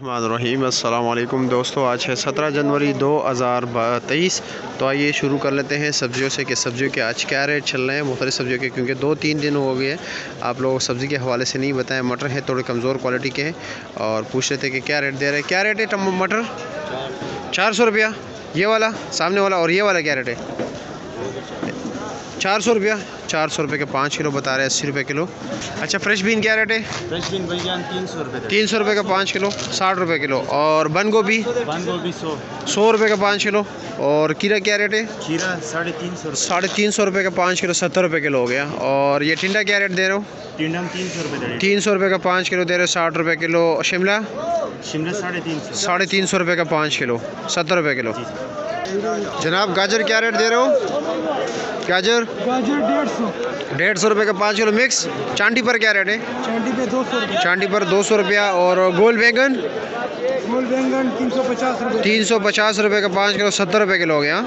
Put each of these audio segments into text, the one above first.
रहीम अस्सलाम वालेकुम दोस्तों, आज है 17 जनवरी 2023। तो आइए शुरू कर लेते हैं सब्जियों से कि सब्जियों के आज क्या रेट चल रहे हैं मुख्तलिफ़ सब्जियों के, क्योंकि 2-3 दिन हो गए आप लोग सब्ज़ी के हवाले से नहीं बताएं। मटर है थोड़े कमज़ोर क्वालिटी के हैं और पूछ रहे थे कि क्या रेट दे रहे हैं। क्या रेट है मटर? 400 रुपया ये वाला, सामने वाला। और ये वाला क्या रेट है? 400 रुपया। 400 रुपये के 5 किलो बता रहे हैं, 80 रुपये किलो। अच्छा, फ्रेश बीन क्या रेट है? फ्रेश बीन भैया 300 रुपये। 300 रुपये का 5 किलो, 60 रुपये किलो। और बंद गोभी? 100 रुपये का 5 किलो। और खीरा क्या रेट है? खीरा 350 350 रुपये का 5 किलो, 70 रुपये किलो हो गया। और ये टिंडा क्या रेट दे रहे हो? टिंडा 300 रुपये। 300 रुपये का 5 किलो दे रहे हो, 60 रुपये किलो। शिमला? शिमला 350। 350 रुपये का 5 किलो, 70 रुपये किलो। जनाब गाजर क्या रेट दे रहे हो? गाजर 150 रुपये का 5 किलो मिक्स। चांदी पर क्या रेट है? चांदी पे 200 रुपये। चांदी पर 200 रुपया। और गोल बैंगन? 350 रुपये। 350 रुपये का 5 किलो, 70 रुपये किलो हो गया।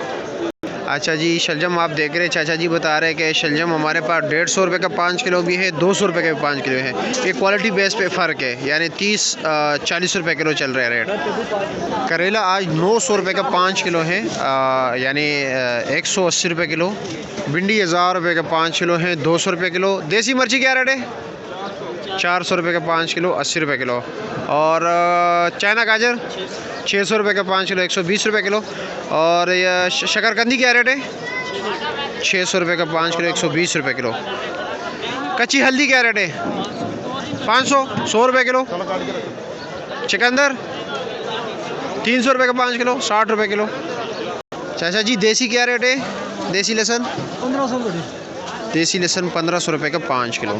अच्छा जी, शलजम आप देख रहे हैं, चाचा जी बता रहे हैं कि शलजम हमारे पास 150 रुपये का 5 किलो भी है, 200 रुपये का भी 5 किलो है। ये क्वालिटी बेस पे फ़र्क है, यानी 30-40 रुपये किलो चल रहा है रेट। करेला आज 900 रुपये का 5 किलो है, यानी 180 रुपये किलो। भिंडी 1000 रुपये का 5 किलो है, 200 रुपये किलो। देसी मिर्ची क्या रेट है? 400 रुपये का 5 किलो, 80 रुपये किलो। और चाइना गाजर 600 रुपये का 5 किलो, 120 रुपये किलो। और यह शकरकंदी क्या रेट है? 600 रुपये का 5 किलो, 120 रुपये किलो। कच्ची हल्दी क्या रेट है? 500, 100 रुपये किलो। चुकंदर 300 रुपये का 5 किलो, 60 रुपये किलो। चाचा जी देसी क्या रेट है? देसी लहसुन 1500। देसी लहसुन 1500 रुपये का 5 किलो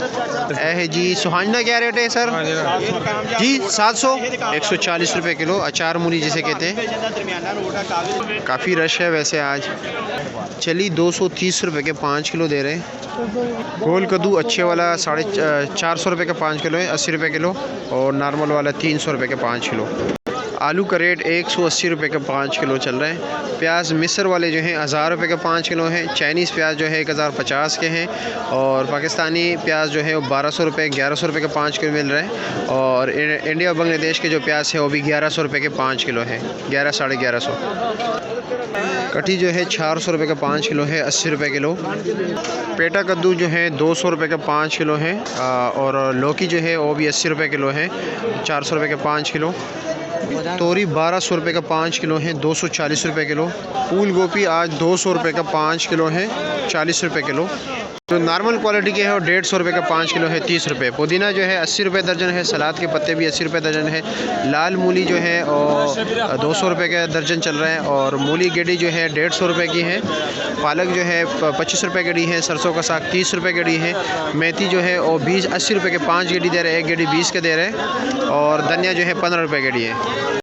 है जी। सुहाजना क्या रेट है सर? जी 700, 140 रुपये किलो। अचार मूली जिसे कहते हैं। काफ़ी रश है वैसे आज। चली 230 रुपये के 5 किलो दे रहे हैं। गोल कद्दू अच्छे वाला 450 रुपये का 5 किलो है, 80 रुपये किलो। और नॉर्मल वाला 300 रुपये के 5 किलो। आलू का रेट 180 रुपये का 5 किलो चल रहा है। प्याज मिस्र वाले जो हैं 1000 रुपये का 5 किलो हैं। चाइनीज़ प्याज जो है 1050 के हैं। और पाकिस्तानी प्याज जो है वो 1200 रुपये, 1100 रुपये का 5 किलो मिल रहा है। और इंडिया बांग्लादेश के जो प्याज है वो भी 1100 रुपये के 5 किलो है, 1100-1150। कटी जो है 400 रुपये का 5 किलो है, 80 रुपये किलो। पेटा कद्दू जो है 200 रुपये का 5 किलो है। और लौकी जो है वो भी 80 रुपये किलो है, 400 रुपये का 5 किलो। तोरी 1200 रुपये का 5 किलो है, 240 रुपये किलो। फूल गोभी आज 200 रुपये का 5 किलो है, 40 रुपये किलो। तो नॉर्मल क्वालिटी के है और 150 रुपये का 5 किलो है, 30 रुपये। पुदीना जो है 80 रुपये दर्जन है। सलाद के पत्ते भी 80 रुपये दर्जन है। लाल मूली जो है और 200 रुपये का दर्जन चल रहा है। और मूली गेड़ी जो है 150 रुपये की है। पालक जो है 25 रुपये गेड़ी है। सरसों का साग 30 रुपये गेड़ी है। मेथी जो है वो 80 रुपये के 5 गेड़ी दे रहे हैं, 1 गेड़ी 20 के दे रहे हैं। और धनिया जो है 15 रुपये गेड़ी है।